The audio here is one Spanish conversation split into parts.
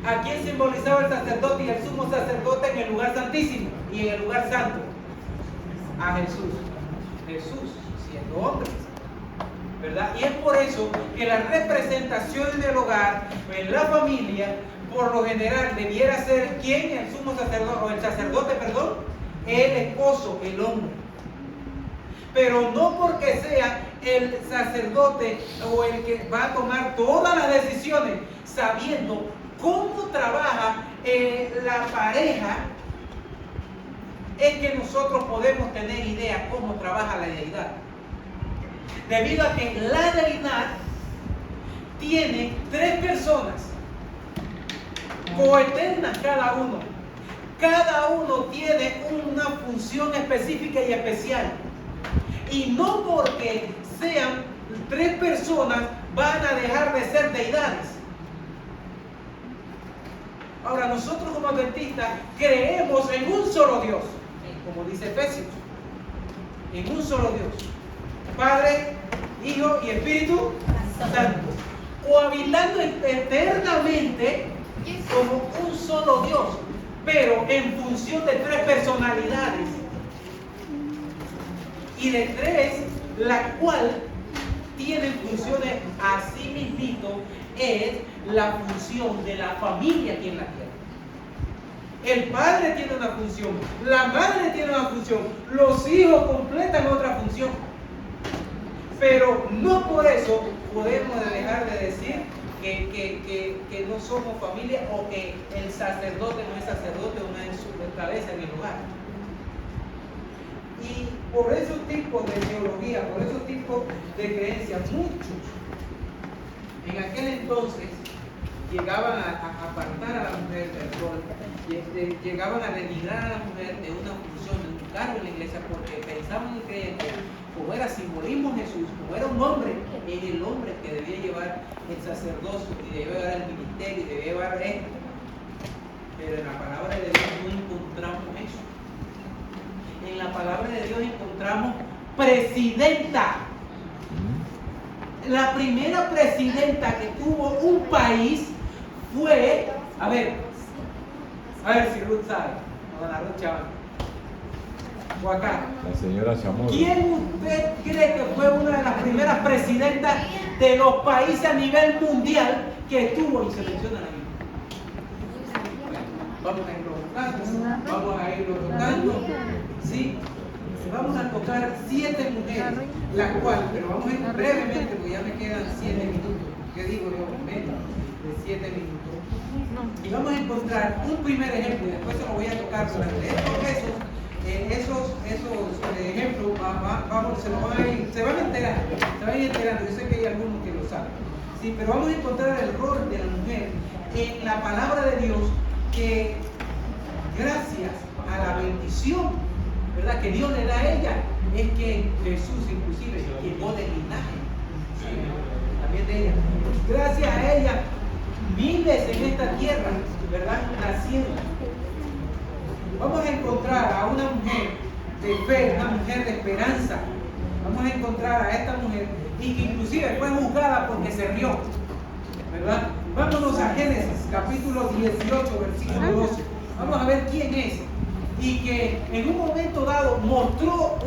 ¿A quién simbolizaba el sacerdote y el sumo sacerdote en el lugar santísimo y en el lugar santo? A Jesús. Jesús siendo hombre, ¿verdad? Y es por eso que las representaciones del hogar, en la familia, por lo general debiera ser ¿quién? El sumo sacerdote, o el sacerdote, perdón, el esposo, el hombre. Pero no porque sea el sacerdote o el que va a tomar todas las decisiones, sabiendo cómo trabaja la pareja, es que nosotros podemos tener idea cómo trabaja la deidad. Debido a que la deidad tiene 3 personas coeternas cada uno. Cada uno tiene una función específica y especial. Y no porque sean 3 personas van a dejar de ser deidades. Ahora, nosotros como adventistas creemos en un solo Dios, como dice Efesios, en un solo Dios, Padre, Hijo y Espíritu Santo, cohabitando eternamente como un solo Dios, pero en función de 3 personalidades y de 3, la cual tienen funciones así mismito, es la función de la familia aquí en la tierra. El padre tiene una función, la madre tiene una función, los hijos completan otra función. Pero no por eso podemos dejar de decir que no somos familia o que el sacerdote no es sacerdote o no es su cabeza en el hogar. Y por esos tipos de teología, por esos tipos de creencias, muchos en aquel entonces llegaban a apartar a la mujer del rol, llegaban a denigrar a la mujer de una función, de un cargo en la iglesia, porque pensaban y creían que como era simbolismo Jesús, como era un hombre, es el hombre que debía llevar el sacerdocio y debía llevar el ministerio y debía llevar esto. Pero en la palabra de Dios no encontramos eso. En la palabra de Dios encontramos presidenta. La primera presidenta que tuvo un país fue, a ver si Ruth sabe, Dona Ruth Chaval, o acá. La señora Chamorro. ¿Quién usted cree que fue una de las primeras presidentas de los países a nivel mundial que estuvo y se menciona la Biblia? Vamos a irlo tocando, ¿sí? Vamos a tocar 7 mujeres, las cuales, pero vamos a ir brevemente porque ya me quedan 7 minutos. ¿Qué digo yo? Menos de 7 minutos. Y vamos a encontrar un primer ejemplo y después se lo voy a tocar durante esos ejemplos. Se van a ir enterando. Yo sé que hay algunos que lo saben. Sí, pero vamos a encontrar el rol de la mujer en la palabra de Dios, que gracias a la bendición, ¿verdad?, que Dios le da a ella, es que Jesús inclusive llegó del linaje, ¿sí?, también de ella. Gracias a ella, miles en esta tierra, ¿verdad?, nacieron. Vamos a encontrar a una mujer de fe, una mujer de esperanza. Vamos a encontrar a esta mujer y que inclusive fue juzgada porque se rió, ¿verdad? Vámonos a Génesis, capítulo 18, versículo 12. Vamos a ver quién es. Y que en un momento dado mostró,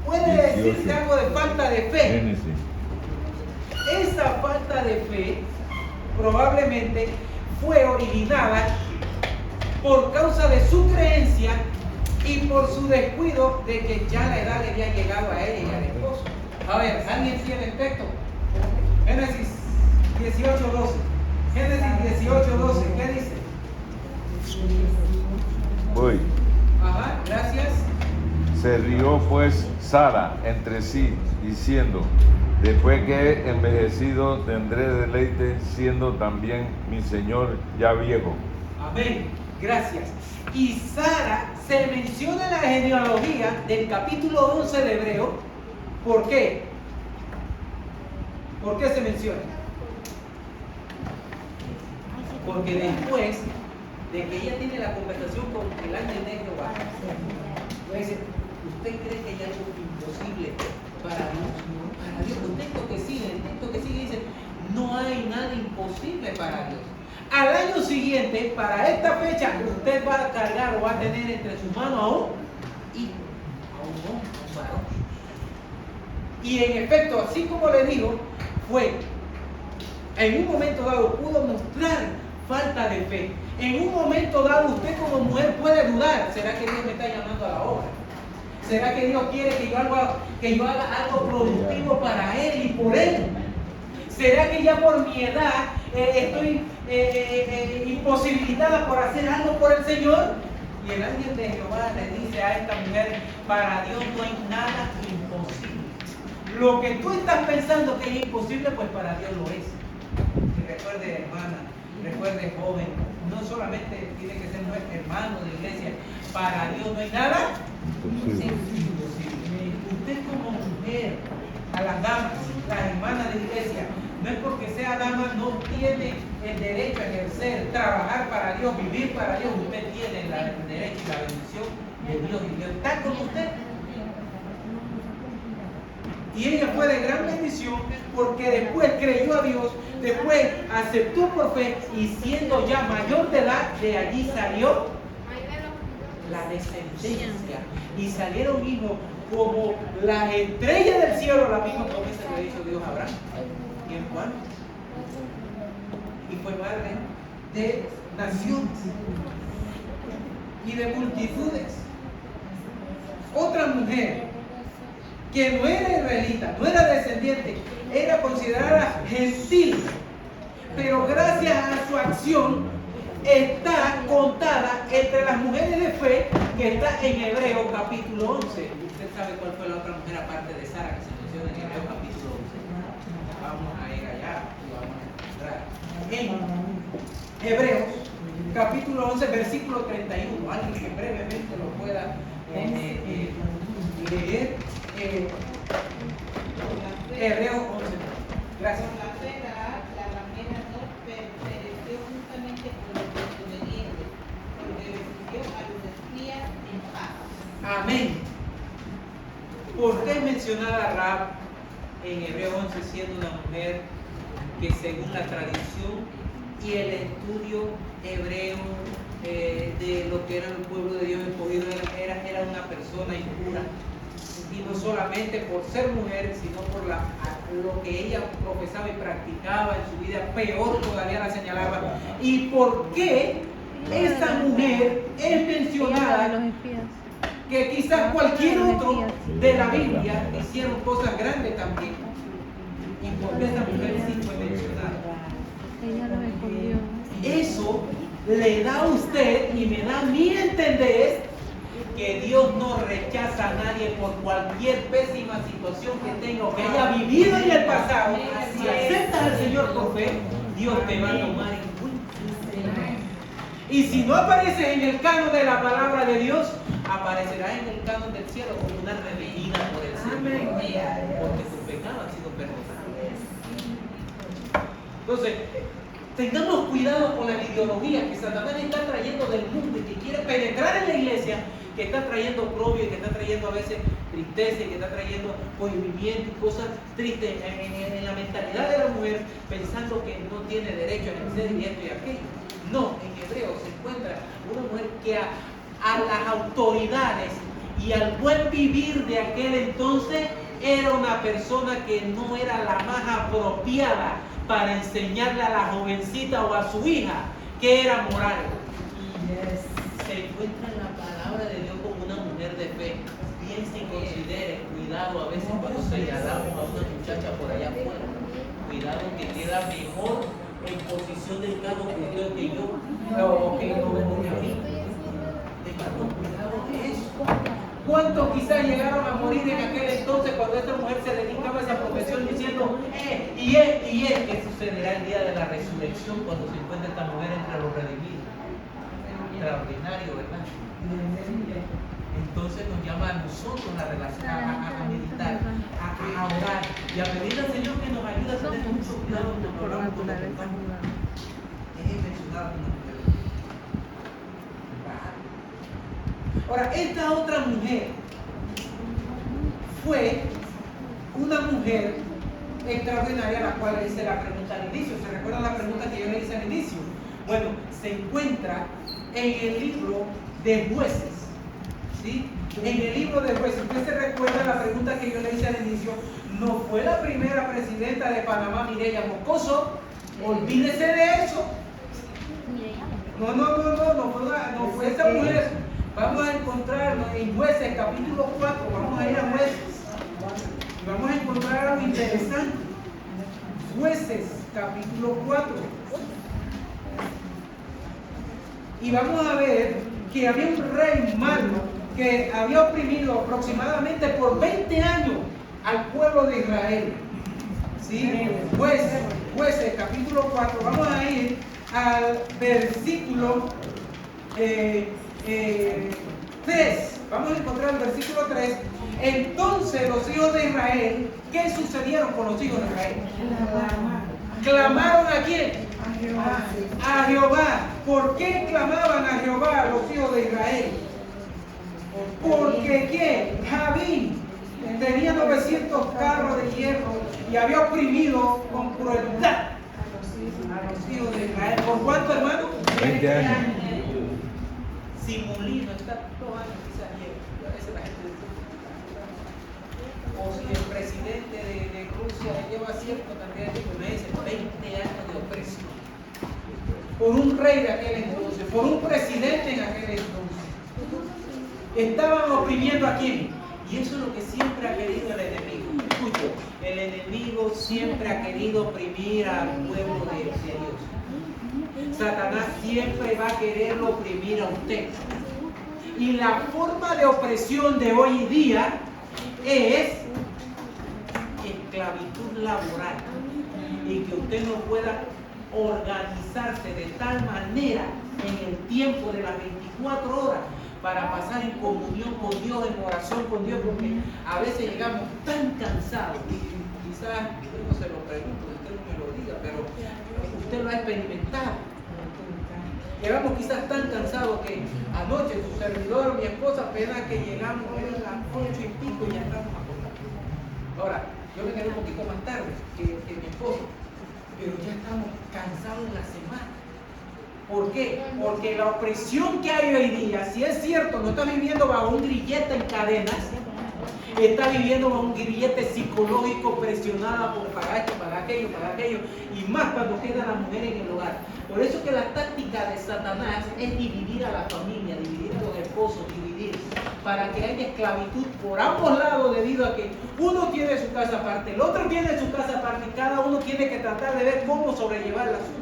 puede decirse algo de falta de fe. Génesis. Esa falta de fe probablemente fue originada por causa de su creencia y por su descuido de que ya la edad le había llegado a ella y al esposo. A ver, ¿alguien tiene el texto? Génesis 18:12. Génesis 18:12, ¿qué dice? Voy. Ajá, gracias. Se rió pues Sara entre sí, diciendo: después que he envejecido tendré deleite, siendo también mi señor ya viejo. Amén, gracias. Y Sara se menciona en la genealogía del capítulo 11 de Hebreo. ¿Por qué? ¿Por qué se menciona? Porque después de que ella tiene la conversación con el ángel de Jehová, dice: ¿usted cree que hay algo imposible para Dios? Para Dios, el texto que sigue dice: no hay nada imposible para Dios. Al año siguiente, para esta fecha, usted va a cargar o va a tener entre sus manos a un hijo, a un hombre, a un varón. Y en efecto, así como le digo, fue, en un momento dado pudo mostrar falta de fe. En un momento dado usted como mujer puede dudar, ¿será que Dios me está llamando a la obra? ¿Será que Dios quiere que yo haga algo productivo para Él y por Él? ¿Será que ya por mi edad estoy imposibilitada por hacer algo por el Señor? Y el ángel de Jehová le dice a esta mujer, para Dios no hay nada imposible. Lo que tú estás pensando que es imposible, pues para Dios lo es. Y recuerde, hermana, recuerde, joven, no solamente tiene que ser mujer, hermano de iglesia, para Dios no hay nada imposible. Usted como mujer, a las damas, las hermanas de iglesia, no es porque sea dama, no tiene el derecho a ejercer, trabajar para Dios, vivir para Dios. Usted tiene el derecho y la bendición de Dios, y Dios está con usted. Y ella fue de gran bendición porque después creyó a Dios, después aceptó por fe, y siendo ya mayor de edad, de allí salió la descendencia. Y salieron hijos como las estrellas del cielo, la misma promesa que le hizo Dios a Abraham. ¿Y en Juan? Y fue madre de naciones y de multitudes. Otra mujer que no era israelita, no era descendiente, era considerada gentil, pero gracias a su acción está contada entre las mujeres de fe, que está en Hebreos capítulo 11. Usted sabe cuál fue la otra mujer aparte de Sara que se menciona en Hebreos capítulo 11. Vamos a ir allá y vamos a encontrar en Hebreos capítulo 11 versículo 31. Alguien que brevemente lo pueda leer. Hebreos 11. Gracias. Por la fe, la ramera no pereció justamente por los desobedientes, porque recibió a los espías en paz. Amén. ¿Por qué es mencionada Rahab en Hebreos 11 siendo una mujer que según la tradición y el estudio hebreo de lo que era el pueblo de Dios escogido era una persona impura? Y no solamente por ser mujer, sino por lo que ella profesaba y practicaba en su vida, peor todavía la señalaba. ¿Y por qué esta mujer es mencionada? Que quizás cualquier otro de la Biblia hicieron cosas grandes también. ¿Y por qué esta mujer sí fue mencionada? Ella lo escondió. Eso le da a usted y me da a mí entender que Dios no rechaza a nadie por cualquier pésima situación que tenga o que haya vivido en el pasado. Si aceptas al Señor por fe, Dios te va a tomar en cuenta. Y si no apareces en el canon de la palabra de Dios, aparecerás en el canon del cielo como una redimida por el Señor, porque tus pecados han sido perdonados. Entonces, tengamos cuidado con las ideologías que Satanás está trayendo del mundo y que quiere penetrar en la iglesia, que está trayendo oprobio, que está trayendo a veces tristeza, que está trayendo cohibimiento y cosas tristes en la mentalidad de la mujer, pensando que no tiene derecho a ejercer y esto y aquello. No, en Hebreo se encuentra una mujer que a las autoridades y al buen vivir de aquel entonces era una persona que no era la más apropiada para enseñarle a la jovencita o a su hija que era moral. Se encuentra en la palabra de Dios como una mujer de fe. Piense y considere, cuidado a veces cuando señalamos a una muchacha por allá afuera, cuidado que queda mejor en posición del cargo que Dios que yo, o que no vengo de a mí. Tengamos cuidado de eso. ¿Cuántos quizás llegaron a morir en aquel entonces cuando esta mujer se dedicaba a esa profesión diciendo, ¿qué sucederá el día de la resurrección cuando se encuentre esta mujer entre los redimidos? Extraordinario, ¿verdad? Entonces nos llama a nosotros a meditar, a orar y a pedirle al Señor que nos ayude a tener mucho cuidado con lo hablamos con los hermanos. Es mencionado una mujer. Ahora, esta otra mujer fue una mujer extraordinaria a la cual le hice la pregunta al inicio. ¿Se recuerdan la pregunta que yo le hice al inicio? Bueno, se encuentra en el libro de Jueces, ¿sí? En el libro de Jueces. Usted se recuerda la pregunta que yo le hice al inicio. ¿No fue la primera presidenta de Panamá, Mireya Moscoso? Olvídese de eso. No fue esa mujer. Vamos a encontrarnos en Jueces, capítulo 4. Vamos a ir a Jueces. Y vamos a encontrar algo interesante. Jueces, capítulo 4. Y vamos a ver que había un rey malo que había oprimido aproximadamente por 20 años al pueblo de Israel. ¿Sí? Jueces, capítulo 4. Vamos a ir al versículo 3. Vamos a encontrar el versículo 3. Entonces los hijos de Israel, ¿qué sucedieron con los hijos de Israel? ¿Clamaron a quién? A Jehová. ¿Por qué clamaban a Jehová los hijos de Israel? Porque ¿qué? Javín tenía 900 carros de hierro y había oprimido con crueldad a los hijos de Israel. ¿Por cuánto, hermano? 20 años. Si Molino está todos años quizás lleva. A veces la gente dice, o si el presidente de Rusia lleva cierto cantidad de tiempo, me dice 20 años de opresión. Por un rey de aquel entonces, por un presidente en aquel entonces. Estaban oprimiendo a quién. Y eso es lo que siempre ha querido el enemigo. Escucho, el enemigo siempre ha querido oprimir al pueblo de Dios. Satanás siempre va a quererlo oprimir a usted. Y la forma de opresión de hoy día es esclavitud laboral. Y que usted no pueda organizarse de tal manera en el tiempo de las 24 horas para pasar en comunión con Dios, en oración con Dios, porque a veces llegamos tan cansados, y quizás yo no se lo pregunto, usted no me lo diga, pero usted lo ha experimentado. Llegamos quizás tan cansados que anoche su servidor, mi esposa, apenas que llegamos a las 8 y pico y ya estamos acostados. Ahora, yo me quedé un poquito más tarde que mi esposo, pero ya estamos cansados de la semana. ¿Por qué? Porque la opresión que hay hoy día, si es cierto, no está viviendo bajo un grillete en cadenas, está viviendo bajo un grillete psicológico presionada por pagar esto, pagar aquello, y más cuando queda la mujer en el hogar. Por eso que la táctica de Satanás es dividir a la familia, dividir a los esposos, dividir, para que haya esclavitud por ambos lados, debido a que uno tiene su casa aparte, el otro tiene su casa aparte, y cada uno tiene que tratar de ver cómo sobrellevar el asunto.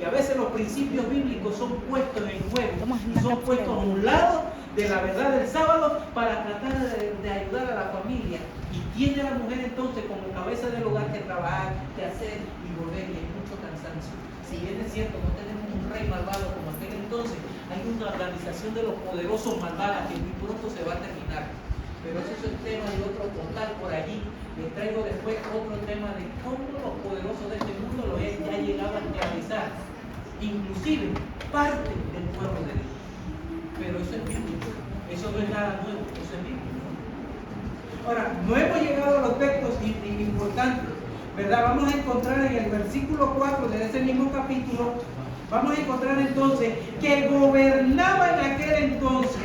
Y a veces los principios bíblicos son puestos en juego, son puestos a un lado de la verdad del sábado para tratar de ayudar a la familia. Y tiene la mujer entonces como cabeza del hogar que trabajar, que hacer y volver, y hay mucho cansancio. Si bien es cierto, no tenemos un rey malvado como aquel entonces, hay una organización de los poderosos malvados que muy pronto se va a terminar. Pero eso es el tema de otro portal por allí. Les traigo después otro tema de cómo los poderosos de este mundo lo ya llegado a realizar, inclusive parte del pueblo de Dios. Pero eso es bíblico, eso no es nada nuevo, eso es bíblico. Ahora, no hemos llegado a los textos importantes, ¿verdad? Vamos a encontrar en el versículo 4 de ese mismo capítulo, vamos a encontrar entonces que gobernaba en aquel entonces,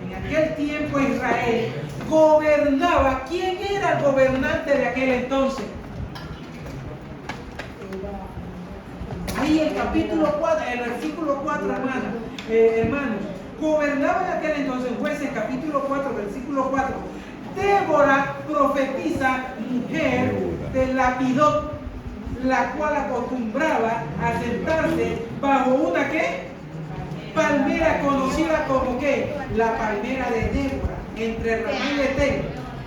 en aquel tiempo Israel, gobernaba. ¿Quién era el gobernante de aquel entonces? Ahí el capítulo 4, el versículo 4, hermanos, gobernaba en aquel entonces, Jueces, capítulo 4, versículo 4. Débora, profetiza, mujer de Lapidot, la cual acostumbraba a sentarse bajo una ¿qué? Palmera conocida como ¿qué? La palmera de Débora, entre Ramá y Betel,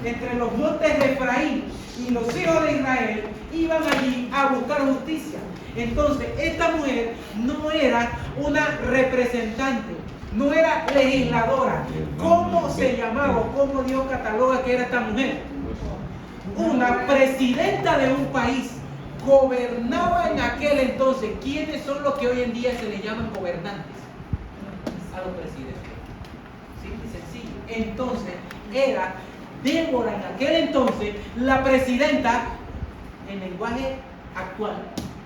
entre los montes de Efraín, y los hijos de Israel iban allí a buscar justicia. Entonces, esta mujer no era una representante, no era legisladora. ¿Cómo se llamaba o cómo Dios cataloga que era esta mujer? Una presidenta de un país. Gobernaba en aquel entonces. ¿Quiénes son los que hoy en día se le llaman gobernantes? A los presidentes. Simple y sencillo. Entonces, era Débora en aquel entonces la presidenta, en lenguaje actual,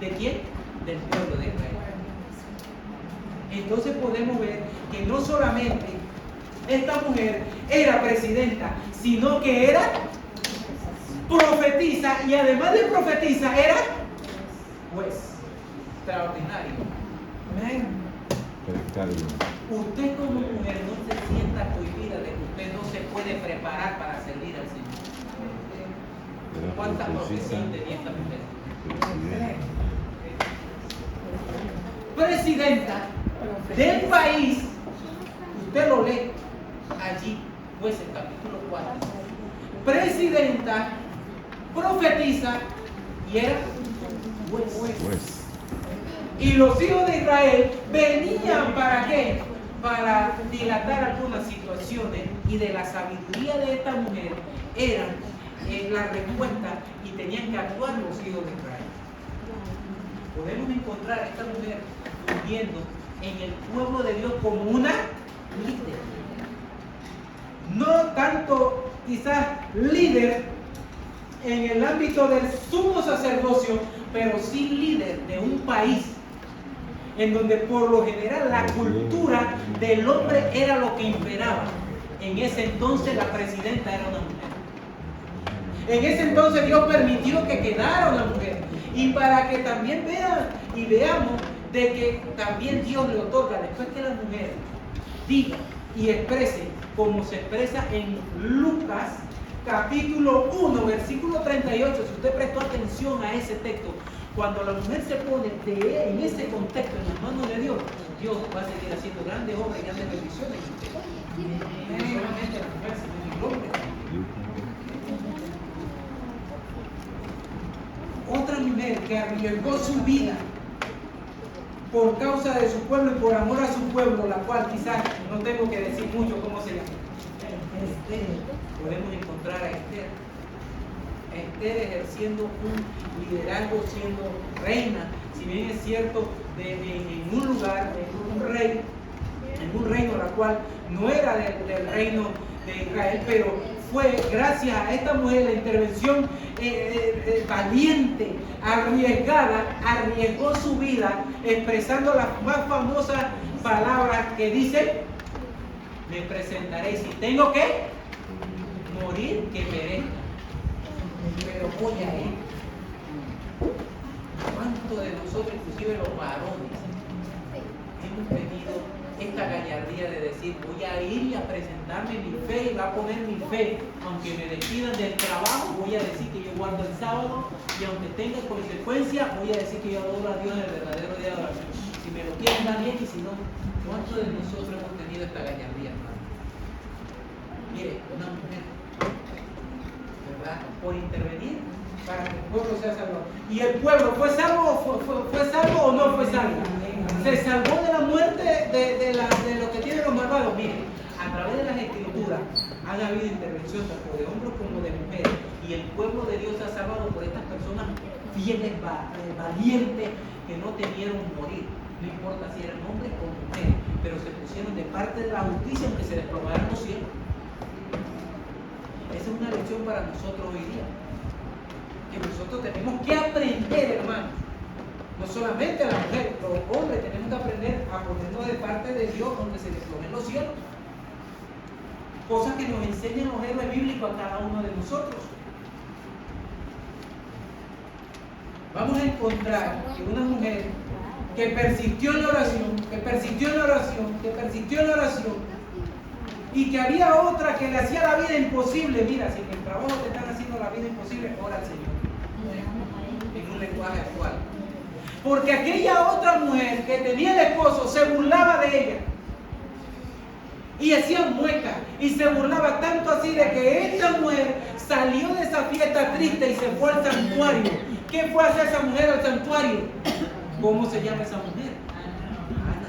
¿de quién? Del pueblo de Israel. entonces podemos ver que no solamente esta mujer era presidenta, sino que era profetisa, y además de profetisa era juez. Extraordinario. Amén. Usted como mujer no se sienta cohibida de que usted no se puede preparar para servir al Señor. ¿Cuántas profecías tenía esta mujer? Presidenta del país, usted lo lee allí, Jueces capítulo 4. Presidenta, profetiza y era juez. Y los hijos de Israel venían ¿para qué? Para dilatar algunas situaciones, y de la sabiduría de esta mujer eran la respuesta, y tenían que actuar los hijos de Israel. Podemos encontrar a esta mujer viviendo en el pueblo de Dios como una líder. No tanto quizás líder en el ámbito del sumo sacerdocio, pero sí líder de un país en donde por lo general la cultura del hombre era lo que imperaba. En ese entonces la presidenta era una mujer. En ese entonces Dios permitió que quedara una mujer. Y para que también vean y veamos de que también Dios le otorga, después que la mujer diga y exprese como se expresa en Lucas capítulo 1, versículo 38, si usted prestó atención a ese texto, cuando la mujer se pone en ese contexto en las manos de Dios, Dios va a seguir haciendo grandes obras y grandes bendiciones en usted. No solamente la mujer, sino el hombre. Otra mujer que arriesgó su vida por causa de su pueblo y por amor a su pueblo, la cual quizás no tengo que decir mucho cómo se llama. Esther. Podemos encontrar a Esther. Esther ejerciendo un liderazgo, siendo reina, si bien es cierto, en un lugar, en un reino la cual no era del reino de Israel, pero fue gracias a esta mujer la intervención valiente, arriesgada, arriesgó su vida expresando las más famosas palabras que dice: me presentaré, si tengo que morir, que veré, pero voy a ir. ¿Cuántos de nosotros, inclusive los varones, hemos tenido esta gallardía de decir: voy a ir y a presentarme mi fe, y va a poner mi fe, aunque me despidan del trabajo, voy a decir que yo guardo el sábado, y aunque tenga consecuencias, voy a decir que yo adoro a Dios en el verdadero día de oración? Si me lo quieren dar bien, y si no, ¿cuántos de nosotros hemos tenido esta gallardía, hermano? Mire, una mujer, ¿verdad?, por intervenir para que el pueblo sea salvado. ¿Y el pueblo fue salvo o no fue salvo? Se salvó de la muerte de lo que tienen los malvados. Miren, a través de las escrituras han habido intervención tanto de hombres como de mujeres, y el pueblo de Dios se ha salvado por estas personas fieles, valientes, que no temieron morir, no importa si eran hombres o mujeres, pero se pusieron de parte de la justicia aunque se desplomaran los cielos. Esa es una lección para nosotros hoy día, que nosotros tenemos que aprender, hermanos. No solamente la mujer, los hombres tenemos que aprender a ponernos de parte de Dios donde se desplomen los cielos. Cosas que nos enseñan los héroes bíblicos a cada uno de nosotros. Vamos a encontrar que una mujer que persistió en la oración, y que había otra que le hacía la vida imposible. Mira, si en el trabajo te están haciendo la vida imposible, ora al Señor. En un lenguaje actual. Porque aquella otra mujer que tenía el esposo se burlaba de ella. Y hacía muecas y se burlaba tanto así de que esta mujer salió de esa fiesta triste y se fue al santuario. ¿Qué fue a hacer esa mujer al santuario? ¿Cómo se llama esa mujer? Ana.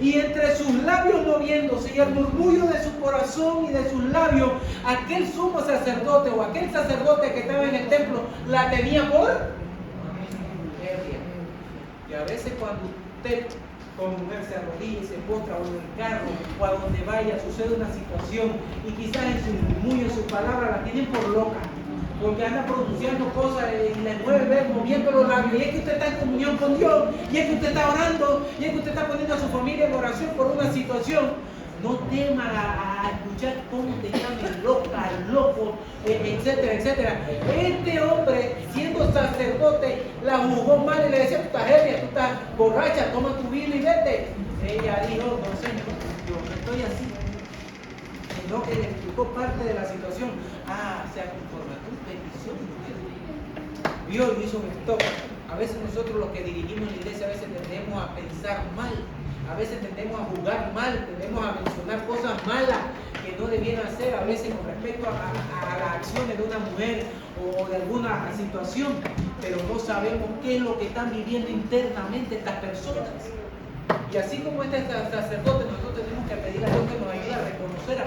Y entre sus labios moviéndose y el murmullo de su corazón y de sus labios, aquel sumo sacerdote o aquel sacerdote que estaba en el templo la tenía por ebria. Y a veces cuando usted como mujer se arrodilla y se postra, o en el carro o a donde vaya, sucede una situación y quizás en su murmullo, en sus palabras la tienen por loca, porque anda pronunciando cosas y le mueve, moviendo los labios, y es que usted está en comunión con Dios, y es que usted está orando, y es que usted está poniendo a su familia en oración por una situación. No tema a escuchar cómo te llaman loca, loco, etcétera, etcétera. Este hombre, siendo sacerdote, la juzgó mal y le decía: tú estás ebria, tú estás borracha, toma tu vino y vete. Ella dijo: no, señor, yo no estoy así. Sino que le explicó parte de la situación. Sea conforme a tu petición. Vio y hizo un stop. A veces nosotros los que dirigimos la iglesia, a veces tendemos a pensar mal. A veces tendemos a juzgar mal, tendemos a mencionar cosas malas que no debieran hacer, a veces con respecto a las acciones de una mujer o de alguna situación, pero no sabemos qué es lo que están viviendo internamente estas personas. Y así como este sacerdote, nosotros tenemos que pedir a Dios que nos ayude a reconocer